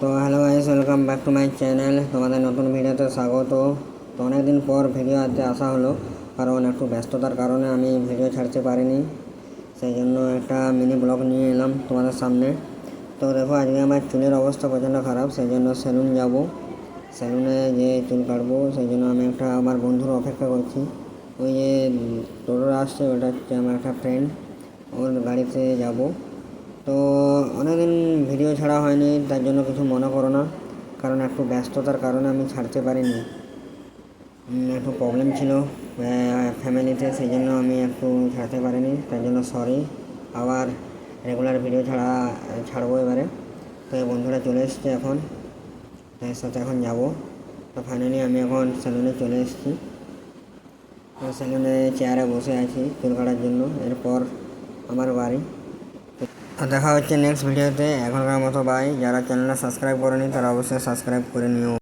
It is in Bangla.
তো hello guys, welcome back to my channel. তোমাদের নতুন ভিডিওতে স্বাগত। তো অনেকদিন পর ভিডিও আনতে আসা হলো, কারণ একটু ব্যস্ততার কারণে আমি ভিডিও ছাড়তে পারিনি। সেই জন্য একটা মিনি ব্লগ নিয়ে এলাম তোমাদের সামনে। তো দেখো, আজকে আমার চুলের অবস্থা প্রচণ্ড খারাপ, সেই জন্য সেলুন যাব। সেলুনে যে চুল কাটবো, সেই জন্য আমি একটা আমার বন্ধুর অপেক্ষা করছি। ওই যে টোটোটা আসছে, ওটা হচ্ছে আমার একটা ফ্রেন্ড, ওর গাড়িতে যাব। তো অনেকদিন ভিডিও ছাড়া হয়নি, তার জন্য কিছু মনে করো না, কারণ একটু ব্যস্ততার কারণে আমি ছাড়তে পারিনি। একটু প্রবলেম ছিল ফ্যামিলিতে, সেই জন্য আমি একটু ছাড়তে পারিনি, তার জন্য সরি। আবার রেগুলার ভিডিও ছাড়বো এবারে। তো এই বন্ধুরা চলে এসছে এখন, এর সাথে এখন যাব। তো ফাইনালি আমি এখন সেলুনে চলে এসেছি। তো সেলুনে চেয়ারে বসে আছি চুল কাটার জন্য, এরপর আমার বাড়ি। তো দেখা হচ্ছে নেক্সট ভিডিওতে। এখনকার মতো বাই। যারা চ্যানেলটা সাবস্ক্রাইব করেনি তারা অবশ্যই সাবস্ক্রাইব করে নিও।